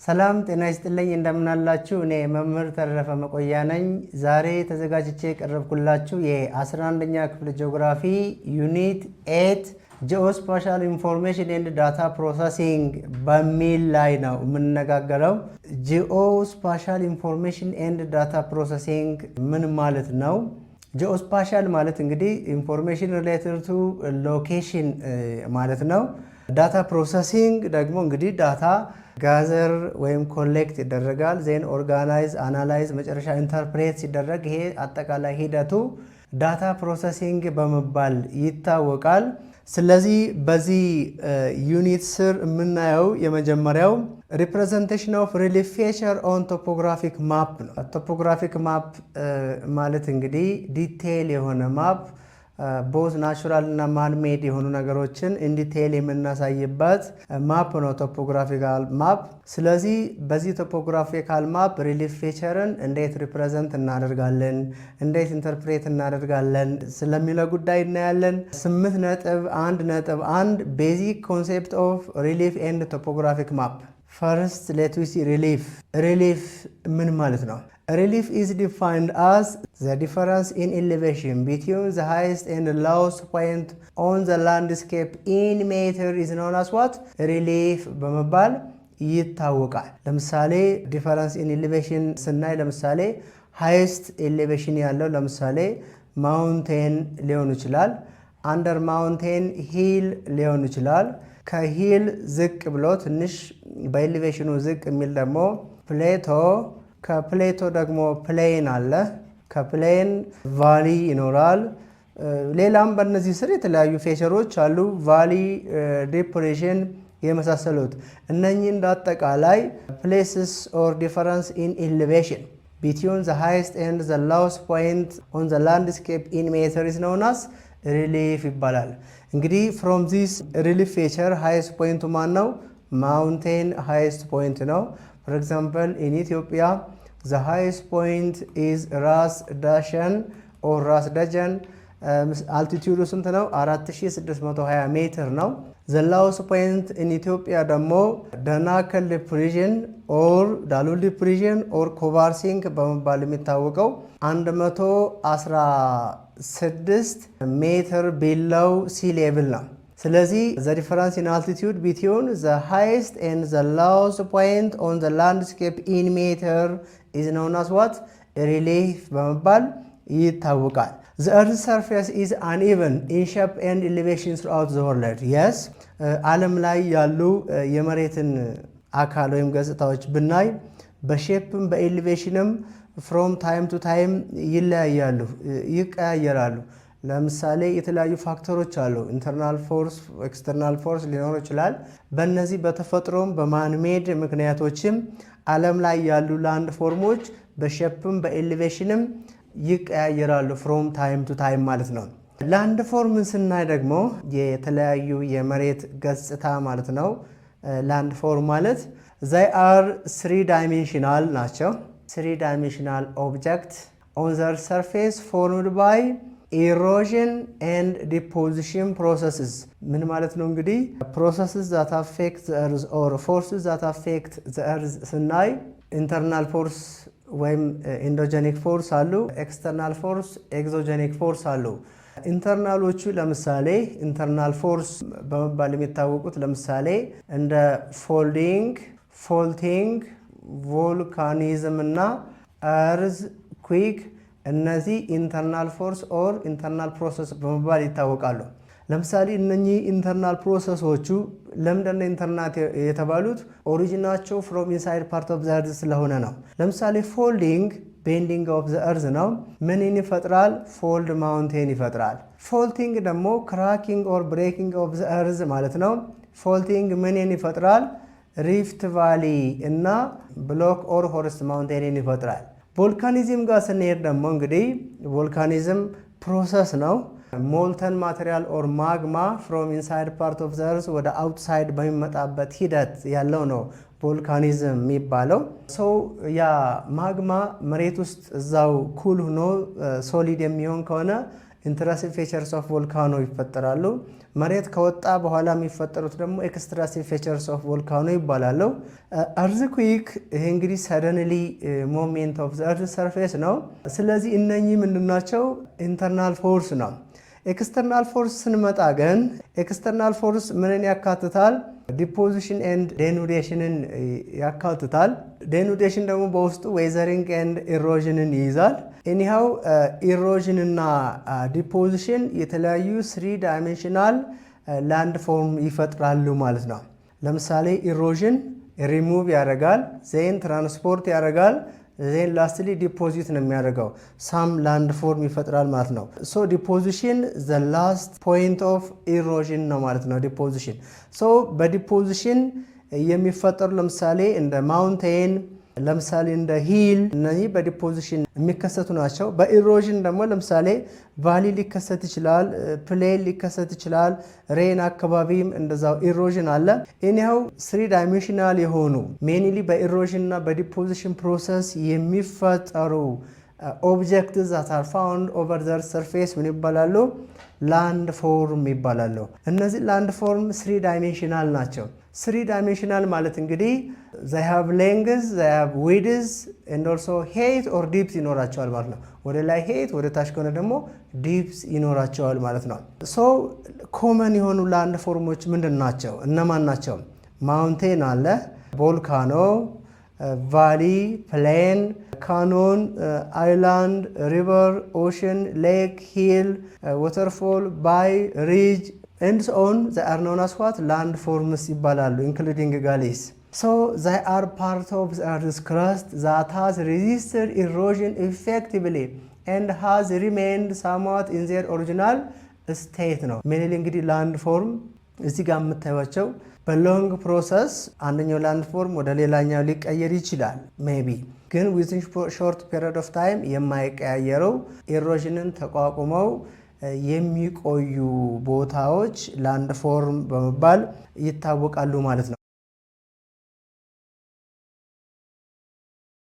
ሰላም ጤና ይስጥልኝ እንደምን አላችሁ? እኔ መምህር ተረፈ መቆያ ነኝ። ዛሬ ተዘጋጅቼ የቀረብኩላችሁ የ11ኛ ክፍል ጂኦግራፊ ዩኒት 8 ጂኦስፓሻል ኢንፎርሜሽን ኤንድ ዳታ ፕሮሰሲንግ በሚል ላይ ነው የምንነጋገረው። ጂኦስፓሻል ኢንፎርሜሽን ኤንድ ዳታ ፕሮሰሲንግ ምን ማለት ነው? ጂኦስፓሻል ማለት እንግዲህ ኢንፎርሜሽን ሪሌትድ ቱ ሎኬሽን ማለት ነው። ዳታ ፕሮሰሲንግ ደግሞ እንግዲህ ዳታ ጋዘር ወይም ኮሌክት ይደረጋል፣ ዜን ኦርጋናይዝ አናላይዝ፣ መጨረሻ ኢንተርፕሬት ሲደረግ ይሄ አጠቃላይ ሂደቱ ዳታ ፕሮሰሲንግ በመባል ይታወቃል። ስለዚህ በዚህ ዩኒት ስር የምናየው የመጀመሪያው ሪፕሬዘንቴሽን ኦፍ ሪሊፍ ፊቸር ኦን ቶፖግራፊክ ማፕ ነው። ቶፖግራፊክ ማፕ ማለት እንግዲህ ዲቴይል የሆነ ማፕ ቦዝ ናቹራል እና ማንሜድ የሆኑ ነገሮችን ኢንዲቴይል የምናሳይበት ማፕ ነው ቶፖግራፊካል ማፕ። ስለዚህ በዚህ ቶፖግራፊካል ማፕ ሪሊፍ ፊቸርን እንዴት ሪፕሬዘንት እናደርጋለን፣ እንዴት ኢንተርፕሬት እናደርጋለን ስለሚለው ጉዳይ እናያለን። 8.1.1 ቤዚክ ኮንሴፕት ኦፍ ሪሊፍ ኤንድ ቶፖግራፊክ ማፕ። ፈርስት ሌት ዊ ሲ ሪሊፍ ምን ማለት ነው? Relief is defined as the difference in elevation between the highest and lowest point on the landscape in meter is known as what? Relief በመባል ይታወቃል። ለምሳሌ difference in elevation ስናይ ለምሳሌ highest elevation ያለው ለምሳሌ ማውንቴን ሊሆን ይችላል። under mountain hill ሊሆን ይችላል። ከሂል ዝቅ ብሎ ትንሽ በኤሌቬሽኑ ዝቅ የሚል ደግሞ ፕሌቶ፣ ከፕሌቶ ደግሞ ፕሌን አለ። ከፕሌን ቫሊ ይኖራል። ሌላም በእነዚህ ስር የተለያዩ ፌቸሮች አሉ። ቫሊ፣ ዲፕሬሽን የመሳሰሉት እነኚህ እንዳጠቃላይ ፕሌስስ ኦር ዲፈረንስ ኢን ኤሌቬሽን ቢትዊን ዘ ሃይስት ኤንድ ዘ ሎውስት ፖይንት ኦን ዘ ላንድስኬፕ ኢን ሜትር ኢዝ ኖውን አስ ሪሊፍ ይባላል። እንግዲህ ፍሮም ዚስ ሪሊፍ ፌቸር ሃይስት ፖይንቱ ማን ነው? ማውንቴን ሃይስት ፖይንት ነው። For example, in Ethiopia, the highest point is ራስ ዳሸን or ራስ ደጀን። አልቲቲዩዱ ስንት ነው? 4620 ሜትር ነው። the lowest point in Ethiopia ደግሞ ደናከል ዲፕሬሽን or ዳሉል ዲፕሬሽን or ኮቫርሲንግ በመባል የሚታወቀው 116 ሜትር below sea level ነው። ስለዚህ the difference in altitude between the highest and the lowest point on the landscape in meter is known as what? Relief በመባል ይታወቃል። The earth's surface is uneven in shape and elevation throughout the world. Yes, ዓለም ላይ ያሉ የመሬትን አካል ወይም ገጽታዎች ብናይ በሼፕም በኤሌቬሽንም from time to time ይለያያሉ፣ ይቀያየራሉ። ለምሳሌ የተለያዩ ፋክተሮች አሉ። ኢንተርናል ፎርስ፣ ኤክስተርናል ፎርስ ሊኖር ይችላል። በእነዚህ በተፈጥሮም በማንሜድ ምክንያቶችም ዓለም ላይ ያሉ ላንድ ፎርሞች በሼፕም በኤሌቬሽንም ይቀያየራሉ ፍሮም ታይም ቱ ታይም ማለት ነው። ላንድ ፎርምን ስናይ ደግሞ የተለያዩ የመሬት ገጽታ ማለት ነው። ላንድ ፎርም ማለት they are 3 dimensional ናቸው። 3 dimensional object on their surface formed by erosion and deposition processes. ምን ማለት ነው እንግዲህ processes that affect the earth or forces that affect the earth ስናይ internal force ወይም endogenic force አሉ፣ external force exogenic force አሉ። ኢንተርናሎቹ ለምሳሌ ኢንተርናል ፎርስ በመባል የሚታወቁት ለምሳሌ እንደ ፎልዲንግ፣ ፎልቲንግ፣ ቮልካኒዝም እና እርዝ ኩዊክ እነዚህ ኢንተርናል ፎርስ ኦር ኢንተርናል ፕሮሰስ በመባል ይታወቃሉ። ለምሳሌ እነኚህ ኢንተርናል ፕሮሰሶቹ ለምንድነው ኢንተርናል የተባሉት? ኦሪጂናቸው ፍሮም ኢንሳይድ ፓርት ኦፍ ዘ እርዝ ስለሆነ ነው። ለምሳሌ ፎልዲንግ ቤንዲንግ ኦፍ ዘ እርዝ ነው። ምንን ይፈጥራል? ፎልድ ማውንቴን ይፈጥራል። ፎልቲንግ ደግሞ ክራኪንግ ኦር ብሬኪንግ ኦፍ ዘ እርዝ ማለት ነው። ፎልቲንግ ምንን ይፈጥራል? ሪፍት ቫሊ እና ብሎክ ኦር ሆርስት ማውንቴንን ይፈጥራል። ቮልካኒዝም ጋር ስንሄድ ደግሞ እንግዲህ ቮልካኒዝም ፕሮሰስ ነው። ሞልተን ማቴሪያል ኦር ማግማ ፍሮም ኢንሳይድ ፓርት ኦፍ ዘ እርዝ ወደ አውትሳይድ በሚመጣበት ሂደት ያለው ነው ቮልካኒዝም የሚባለው። ሰው ያ ማግማ መሬት ውስጥ እዛው ኩል ሆኖ ሶሊድ የሚሆን ከሆነ ኢንትራሲቭ ፌቸርስ ኦፍ ቮልካኖ ይፈጠራሉ። መሬት ከወጣ በኋላ የሚፈጠሩት ደግሞ ኤክስትራሲቭ ፌቸርስ ኦፍ ቮልካኖ ይባላሉ። አርዝኩዊክ ይሄ እንግዲህ ሰደንሊ ሞሜንት ኦፍ ዘ እርዝ ሰርፌስ ነው። ስለዚህ እነኚህ ምንድናቸው? ኢንተርናል ፎርስ ነው። ኤክስተርናል ፎርስ ስንመጣ ግን ኤክስተርናል ፎርስ ምንን ያካትታል? ዲፖዚሽን ኤንድ ዴኑዴሽንን ያካትታል። ዴኑዴሽን ደግሞ በውስጡ ዌዘሪንግ ኤንድ ኢሮዥንን ይይዛል። ኤኒሃው ኢሮዥንና ዲፖዚሽን የተለያዩ 3 ዳይሜንሽናል ላንድ ፎርም ይፈጥራሉ ማለት ነው። ለምሳሌ ኢሮዥን ሪሙቭ ያደርጋል፣ ዜን ትራንስፖርት ያደርጋል፣ ዜን ላስትሊ ዲፖዚት ነው የሚያደርገው። ሳም ላንድ ፎርም ይፈጥራል ማለት ነው። ሶ ዲፖዚሽን ዘ ላስት ፖይንት ኦፍ ኢሮዥን ነው ማለት ነው ዲፖዚሽን። ሶ በዲፖዚሽን የሚፈጠሩ ለምሳሌ እንደ ማውንቴን፣ ለምሳሌ እንደ ሂል፣ እነዚህ በዲፖዚሽን የሚከሰቱ ናቸው። በኢሮዥን ደግሞ ለምሳሌ ቫሊ ሊከሰት ይችላል፣ ፕሌን ሊከሰት ይችላል፣ ሬን አካባቢም እንደዛው ኢሮዥን አለ። እኒያው 3 ዳይሜንሽናል የሆኑ ሜንሊ በኢሮዥን እና በዲፖዚሽን ፕሮሰስ የሚፈጠሩ ኦብጀክትስ that are found over the surface ምን ይባላሉ? ላንድ ፎርም ይባላሉ። እነዚህ ላንድ ፎርም 3 ዳይሜንሽናል ናቸው። 3 ዳይሜንሽናል ማለት እንግዲህ they have lengths, they have widths and also height or depth ይኖራቸዋል ማለት ነው። ወደ ላይ height፣ ወደ ታች ከሆነ ደግሞ depth ይኖራቸዋል ማለት ነው። ሶ ኮመን የሆኑ ላንድ ፎርሞች ምንድን ናቸው? እነማን ናቸው? ማውንቴን አለ፣ ቮልካኖ፣ ቫሊ፣ ፕሌን፣ ካኖን፣ አይላንድ፣ ሪቨር፣ ኦሽን፣ ሌክ፣ ሂል፣ ዋተርፎል፣ ባይ፣ ሪጅ and so on. They are known as what? Land forms ይባላሉ including valleys. So they are part of the earth's crust that has resisted erosion effectively and has remained somewhat in their original state ነው። mainly እንግዲህ ላንድ ፎርም እዚህ ጋር የምታዩቸው በሎንግ ፕሮሰስ አንደኛው ላንድ ፎርም ወደ ሌላኛው ሊቀየር ይችላል ሜቢ፣ ግን within short period of time የማይቀያየረው ኢሮዥንን ተቋቁመው የሚቆዩ ቦታዎች ላንድ ፎርም በመባል ይታወቃሉ ማለት ነው።